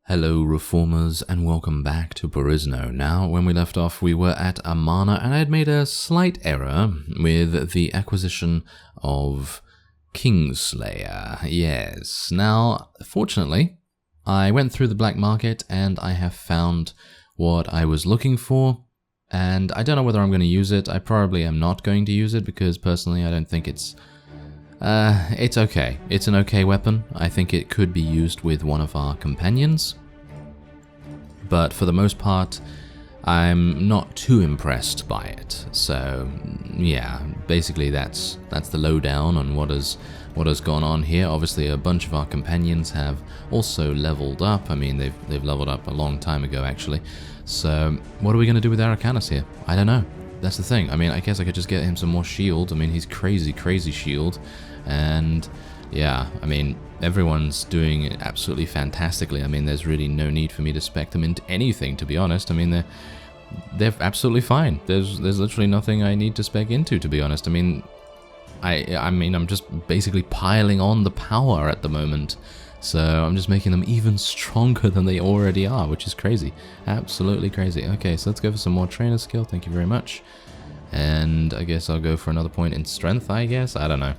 Hello Reformers and welcome back to Perisno. Now, when we left off we were at Amana and I had made a slight error with the acquisition of Kingslayer. Yes. Now, fortunately, I went through the black market and I have found what I was looking for, and I don't know whether I'm going to use it. I probably am not going to use it because personally I don't think it's okay. It's an okay weapon. I think it could be used with one of our companions. But for the most part, I'm not too impressed by it. So, yeah, basically that's the lowdown on what has gone on here. Obviously, a bunch of our companions have also leveled up. I mean, they've leveled up a long time ago, actually. So, what are we going to do with Aracanis here? I don't know. That's the thing. I mean, I guess I could just get him some more shield. I mean, he's crazy shield. And yeah, I mean, everyone's doing it absolutely fantastically. I mean, there's really no need for me to spec them into anything, to be honest. I mean, they're absolutely fine. There's literally nothing I need to spec into, to be honest. I mean, I'm just basically piling on the power at the moment. So I'm just making them even stronger than they already are, which is crazy. Absolutely crazy. Okay, so let's go for some more trainer skill. Thank you very much. And I guess I'll go for another point in strength, I guess. I don't know.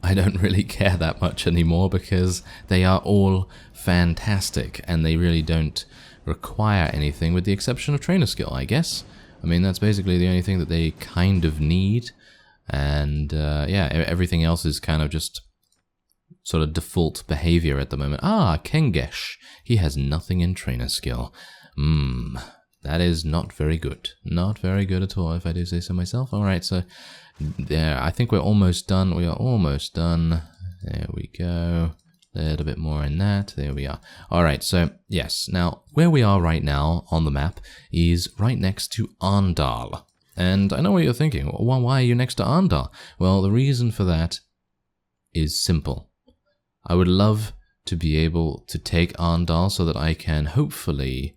I don't really care that much anymore because they are all fantastic and they really don't require anything with the exception of trainer skill, I guess. I mean, that's basically the only thing that they kind of need. And yeah, everything else is kind of just sort of default behavior at the moment. Ah, Kengesh. He has nothing in trainer skill. That is not very good. Not very good at all, if I do say so myself. Alright, so there, I think we're almost done. We are almost done. There we go. A little bit more in that. There we are. Alright, so yes. Now, where we are right now on the map is right next to Andal. And I know what you're thinking. Well, why are you next to Andal? Well, the reason for that is simple. I would love to be able to take Andal so that I can hopefully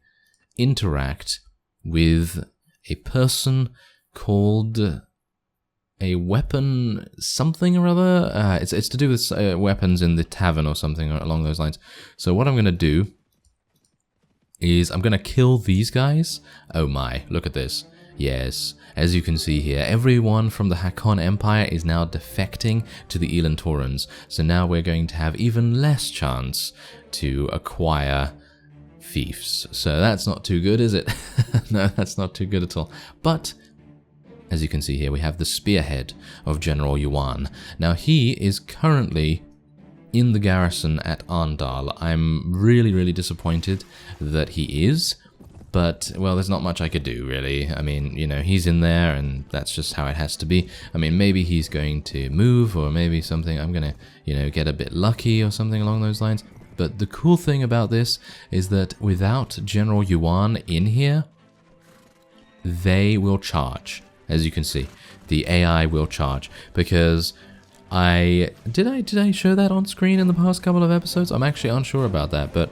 interact with a person called a weapon something or other. It's to do with weapons in the tavern or something along those lines. So what I'm going to do is I'm going to kill these guys. Oh my, look at this. Yes, as you can see here, everyone from the Hakon Empire is now defecting to the Elantorans. So now we're going to have even less chance to acquire fiefs. So that's not too good, is it? No, that's not too good at all. But as you can see here, we have the spearhead of General Yuan. Now he is currently in the garrison at Andal. I'm really disappointed that he is. But, well, there's not much I could do, really. I mean, you know, he's in there, and that's just how it has to be. I mean, maybe he's going to move, or maybe something, I'm gonna, you know, get a bit lucky or something along those lines. But the cool thing about this is that without General Yuan in here, they will charge. As you can see, the AI will charge. Because Did I show that on screen in the past couple of episodes? I'm actually unsure about that, but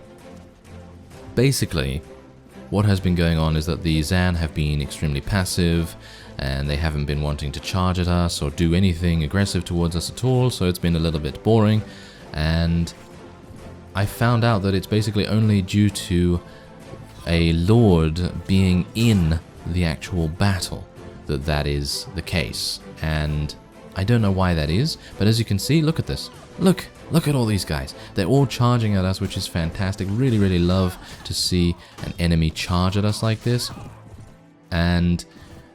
basically what has been going on is that the Zan have been extremely passive, and they haven't been wanting to charge at us or do anything aggressive towards us at all, so it's been a little bit boring. And I found out that it's basically only due to a lord being in the actual battle that is the case. And I don't know why that is, but as you can see, look at this. Look at all these guys. They're all charging at us, which is fantastic. Really love to see an enemy charge at us like this. And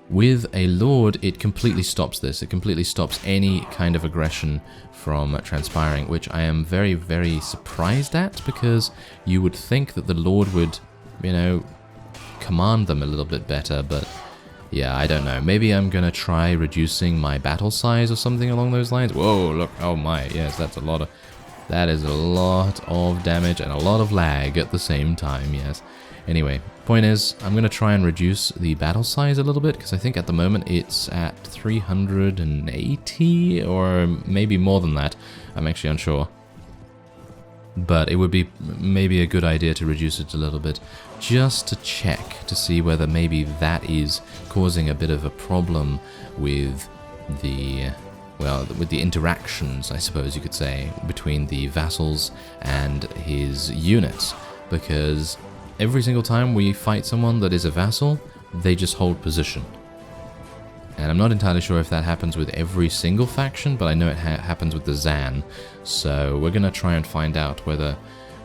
with a lord, it completely stops this. It completely stops any kind of aggression from transpiring, which I am very surprised at, because you would think that the lord would, you know, command them a little bit better, but yeah, I don't know. Maybe I'm gonna try reducing my battle size or something along those lines. Whoa, look, oh my, yes, that is a lot of damage and a lot of lag at the same time, yes. Anyway, point is, I'm gonna try and reduce the battle size a little bit, because I think at the moment it's at 380, or maybe more than that. I'm actually unsure. But it would be maybe a good idea to reduce it a little bit, just to check to see whether maybe that is causing a bit of a problem with the, well, with the interactions, I suppose you could say, between the vassals and his units. because every single time we fight someone that is a vassal, they just hold position. And I'm not entirely sure if that happens with every single faction, but I know it happens with the Zan. So we're going to try and find out whether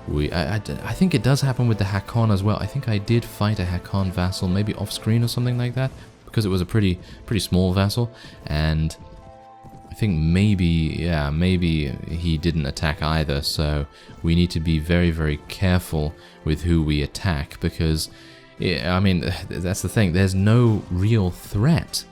we... I think it does happen with the Hakon as well. I think I did fight a Hakon vassal, maybe off screen or something like that, because it was a pretty small vassal. And I think maybe he didn't attack either. So we need to be very, very careful with who we attack, because, I mean, that's the thing. There's no real threat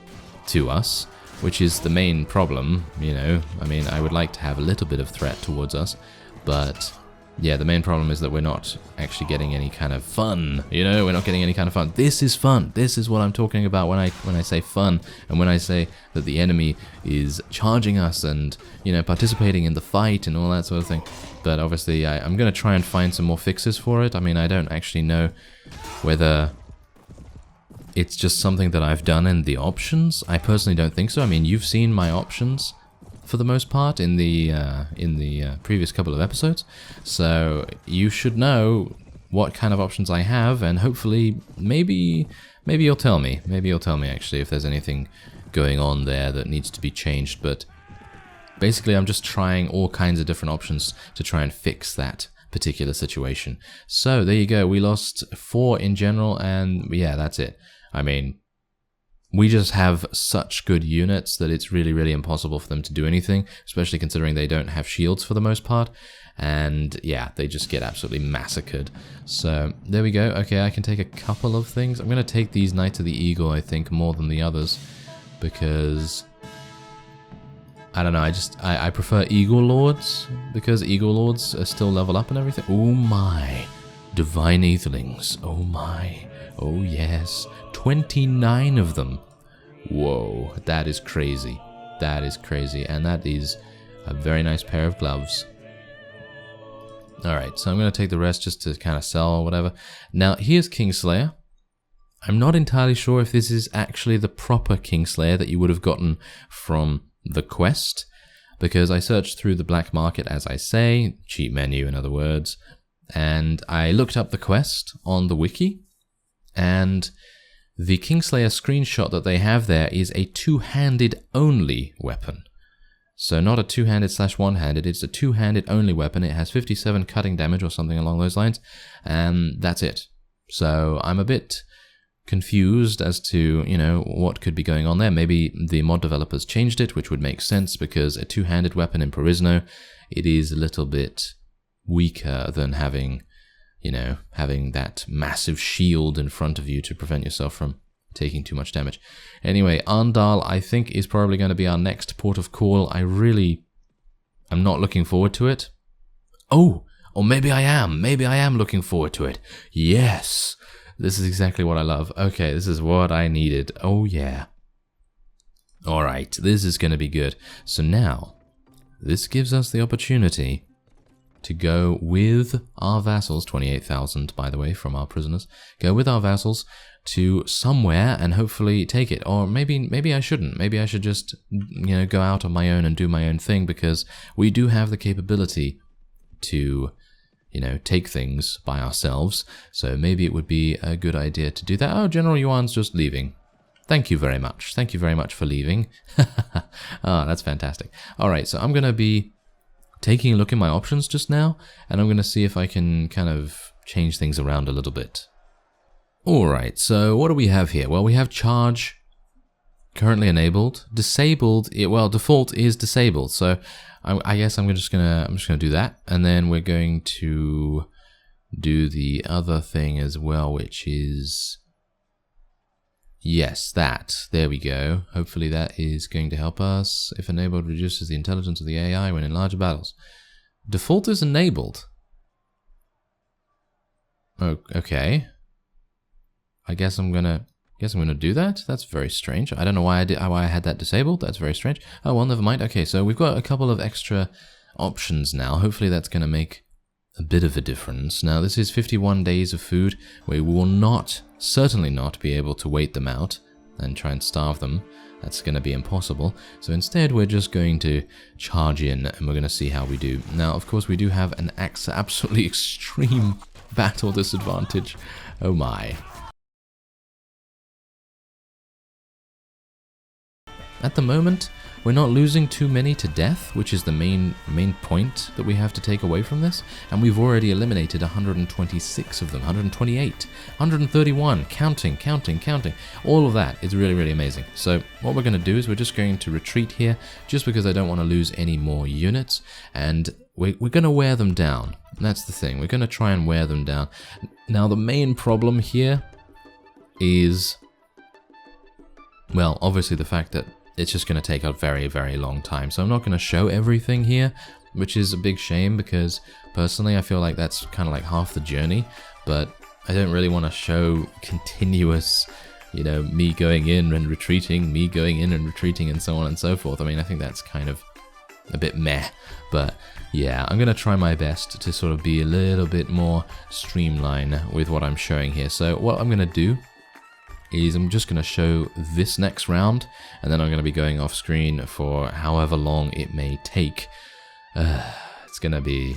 to us, which is the main problem, you know. I mean, I would like to have a little bit of threat towards us, but yeah, the main problem is that we're not actually getting any kind of fun, you know. We're not getting any kind of fun. This is fun. This is what I'm talking about when I say fun, and when I say that the enemy is charging us and, you know, participating in the fight and all that sort of thing. But obviously I'm going to try and find some more fixes for it. I mean, I don't actually know whether it's just something that I've done in the options. I personally don't think so. I mean, you've seen my options for the most part in the previous couple of episodes, so you should know what kind of options I have, and hopefully, maybe you'll tell me. Maybe you'll tell me actually if there's anything going on there that needs to be changed. But basically, I'm just trying all kinds of different options to try and fix that particular situation. So there you go. We lost 4 in general, and yeah, that's it. I mean, we just have such good units that it's really, really impossible for them to do anything, especially considering they don't have shields for the most part. And yeah, they just get absolutely massacred. So there we go. Okay, I can take a couple of things. I'm going to take these Knights of the Eagle, I think, more than the others, because I don't know, I prefer Eagle Lords, because Eagle Lords still level up and everything. Oh my, Divine Aethelings. Oh my. Oh yes, 29 of them. Whoa, that is crazy. That is crazy, and that is a very nice pair of gloves. Alright, so I'm going to take the rest just to kind of sell or whatever. Now, here's Kingslayer. I'm not entirely sure if this is actually the proper Kingslayer that you would have gotten from the quest, because I searched through the black market, as I say, cheap menu in other words, and I looked up the quest on the wiki, and the Kingslayer screenshot that they have there is a two-handed only weapon. So not a two-handed / one-handed, it's a two-handed only weapon. It has 57 cutting damage or something along those lines, and that's it. So I'm a bit confused as to, you know, what could be going on there. Maybe the mod developers changed it, which would make sense, because a two-handed weapon in Perisno, it is a little bit weaker than having, you know, having that massive shield in front of you to prevent yourself from taking too much damage. Anyway, Andal, I think, is probably going to be our next port of call. I'm not looking forward to it. Oh, or maybe I am. Maybe I am looking forward to it. Yes, this is exactly what I love. Okay, this is what I needed. Oh, yeah. All right, this is going to be good. So now, this gives us the opportunity to go with our vassals, 28,000 by the way from our prisoners, go with our vassals to somewhere and hopefully take it. Or maybe I shouldn't. Maybe I should just, you know, go out on my own and do my own thing, because we do have the capability to, you know, take things by ourselves. So maybe it would be a good idea to do that. Oh, General Yuan's just leaving. Thank you very much. Thank you very much for leaving. Oh, that's fantastic. All right, so I'm going to be taking a look at my options just now, and I'm going to see if I can kind of change things around a little bit. Alright, so what do we have here? Well, we have charge currently enabled. Disabled, well, default is disabled, so I guess I'm just gonna do that, and then we're going to do the other thing as well, which is, yes, that. There we go. Hopefully that is going to help us. If enabled, reduces the intelligence of the AI when in larger battles. Default is enabled. Oh, okay. I guess I'm gonna do that. That's very strange. I don't know why I had that disabled. That's very strange. Oh well, never mind. Okay, so we've got a couple of extra options now. Hopefully that's gonna make a bit of a difference. Now this is 51 days of food. We will certainly not be able to wait them out and try and starve them. That's going to be impossible. So instead we're just going to charge in and we're going to see how we do. Now of course we do have an absolutely extreme battle disadvantage. Oh my. At the moment, we're not losing too many to death, which is the main point that we have to take away from this, and we've already eliminated 126 of them, 128, 131, counting. All of that is really, really amazing. So what we're going to do is we're just going to retreat here, just because I don't want to lose any more units, and we're going to wear them down. That's the thing, we're going to try and wear them down. Now the main problem here is, well, obviously the fact that it's just going to take a very, very long time. So I'm not going to show everything here, which is a big shame because personally I feel like that's kind of like half the journey. But I don't really want to show continuous, you know, me going in and retreating, me going in and retreating and so on and so forth. I mean, I think that's kind of a bit meh. But yeah, I'm going to try my best to sort of be a little bit more streamlined with what I'm showing here. So what I'm going to do is I'm just going to show this next round, and then I'm going to be going off screen for however long it may take. It's going to be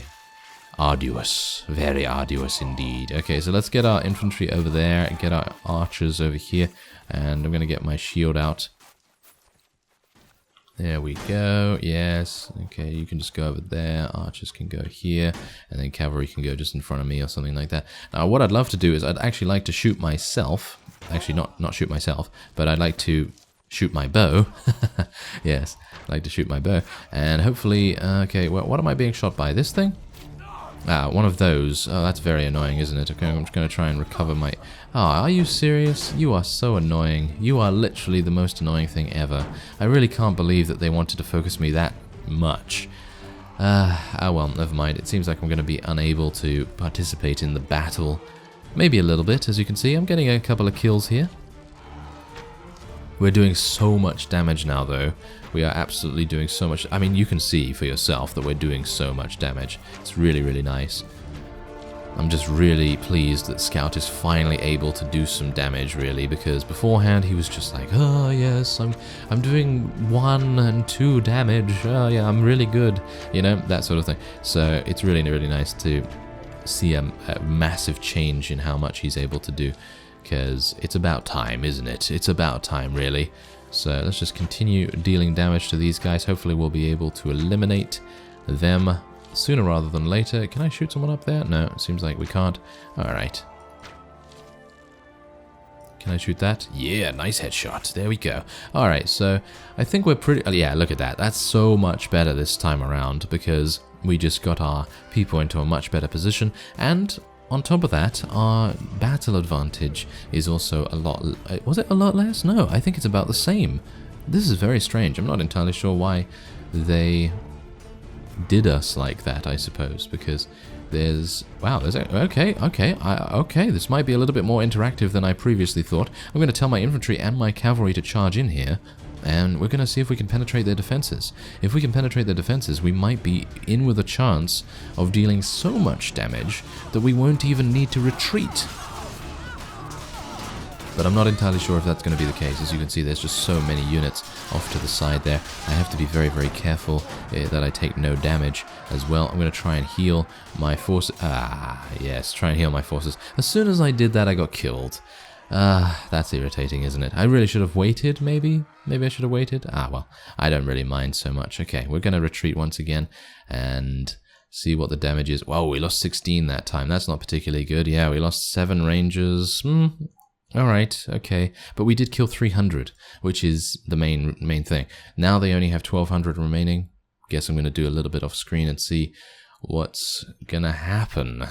arduous, very arduous indeed. Okay, so let's get our infantry over there and get our archers over here, and I'm going to get my shield out. There we go, yes. Okay, you can just go over there, archers can go here, and then cavalry can go just in front of me or something like that. Now, what I'd love to do is I'd actually like to shoot myself. Actually, not shoot myself, but I'd like to shoot my bow. Yes, I'd like to shoot my bow. And hopefully, okay, well, what am I being shot by? This thing? Ah, one of those. Oh, that's very annoying, isn't it? Okay, I'm just going to try and recover my... Oh, are you serious? You are so annoying. You are literally the most annoying thing ever. I really can't believe that they wanted to focus me that much. Oh well, never mind. It seems like I'm going to be unable to participate in the battle. Maybe a little bit, as you can see. I'm getting a couple of kills here. We're doing so much damage now, though. We are absolutely doing so much... I mean, you can see for yourself that we're doing so much damage. It's really, really nice. I'm just really pleased that Scout is finally able to do some damage, really, because beforehand he was just like, oh, yes, I'm doing 1 and 2 damage. Oh, yeah, I'm really good. You know, that sort of thing. So it's really, really nice to see a massive change in how much he's able to do. Because it's about time, isn't it? It's about time, really. So let's just continue dealing damage to these guys. Hopefully we'll be able to eliminate them sooner rather than later. Can I shoot someone up there? No, it seems like we can't. Alright. Can I shoot that? Yeah, nice headshot. There we go. Alright, so I think we're pretty... yeah, look at that. That's so much better this time around because we just got our people into a much better position. And on top of that, our battle advantage is also a lot... was it a lot less? No, I think it's about the same. This is very strange. I'm not entirely sure why they did us like that, I suppose, because there's... wow, there's... okay, this might be a little bit more interactive than I previously thought. I'm going to tell my infantry and my cavalry to charge in here, and we're going to see if we can penetrate their defenses. If we can penetrate their defenses, we might be in with a chance of dealing so much damage that we won't even need to retreat. But I'm not entirely sure if that's going to be the case. As you can see, there's just so many units off to the side there. I have to be very, very careful that I take no damage as well. I'm going to try and heal my forces. Ah, yes, try and heal my forces. As soon as I did that, I got killed. That's irritating, isn't it? I really should have waited, maybe? Maybe I should have waited? Ah, well, I don't really mind so much. Okay, we're going to retreat once again and see what the damage is. Whoa, we lost 16 that time. That's not particularly good. Yeah, we lost 7 rangers. Alright, okay. But we did kill 300, which is the main thing. Now they only have 1,200 remaining. Guess I'm going to do a little bit off screen and see what's going to happen.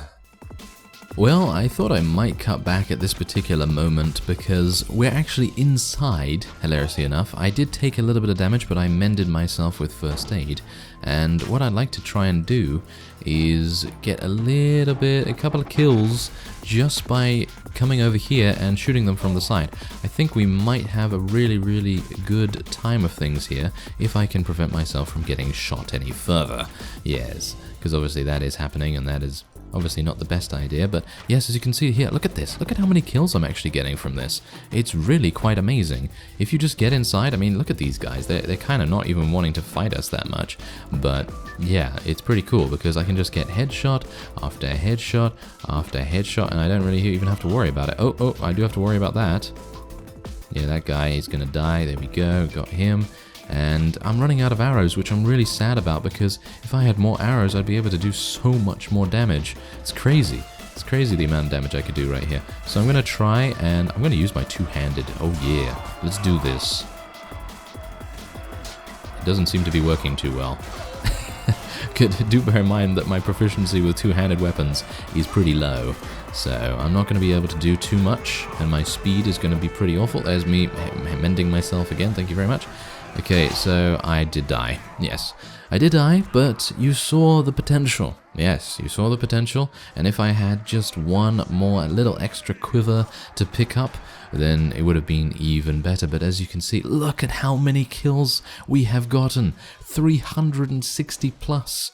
Well, I thought I might cut back at this particular moment because we're actually inside, hilariously enough. I did take a little bit of damage, but I mended myself with first aid. And what I'd like to try and do is get a couple of kills just by coming over here and shooting them from the side. I think we might have a really, really good time of things here if I can prevent myself from getting shot any further. Yes, because obviously that is happening and that is Obviously not the best idea, but yes, as you can see here, look at this. Look at how many kills I'm actually getting from this. It's really quite amazing. If you just get inside, I mean, look at these guys. They're kind of not even wanting to fight us that much. But yeah, it's pretty cool because I can just get headshot after headshot after headshot, and I don't really even have to worry about it. Oh, I do have to worry about that. Yeah, that guy is going to die. There we go. Got him. And I'm running out of arrows, which I'm really sad about, because if I had more arrows, I'd be able to do so much more damage. It's crazy. It's crazy the amount of damage I could do right here. So I'm going to try, and I'm going to use my two-handed. Oh yeah, let's do this. It doesn't seem to be working too well. Do bear in mind that my proficiency with two-handed weapons is pretty low. So I'm not going to be able to do too much, and my speed is going to be pretty awful. There's me mending myself again, thank you very much. Okay, so I did die. Yes, I did die, but you saw the potential. Yes, you saw the potential, and if I had just one more little extra quiver to pick up, then it would have been even better. But as you can see, look at how many kills we have gotten. 360 plus.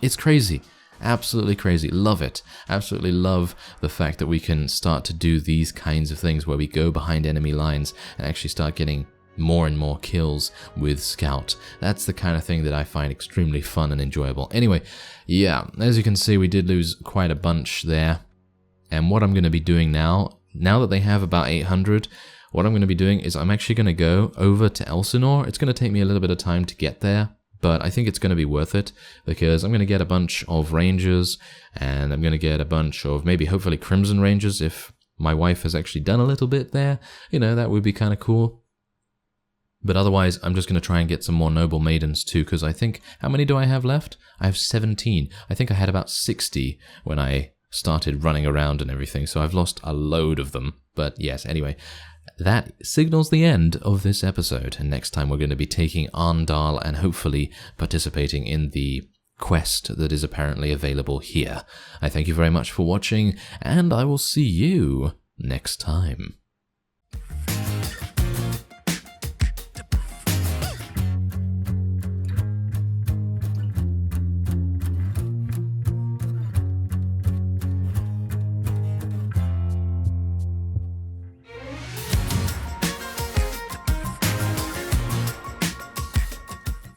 It's crazy. Absolutely crazy. Love it. Absolutely love the fact that we can start to do these kinds of things where we go behind enemy lines and actually start getting more and more kills with Scout. That's the kind of thing that I find extremely fun and enjoyable. Anyway, yeah, as you can see, we did lose quite a bunch there. And what I'm going to be doing now that they have about 800, what I'm going to be doing is I'm actually going to go over to Elsinore. It's going to take me a little bit of time to get there, but I think it's going to be worth it because I'm going to get a bunch of Rangers, and I'm going to get a bunch of maybe hopefully Crimson Rangers if my wife has actually done a little bit there. You know, that would be kind of cool. But otherwise, I'm just going to try and get some more Noble Maidens too, because I think, how many do I have left? I have 17. I think I had about 60 when I started running around and everything, so I've lost a load of them. But yes, anyway, that signals the end of this episode, and next time we're going to be taking Andal and hopefully participating in the quest that is apparently available here. I thank you very much for watching, and I will see you next time.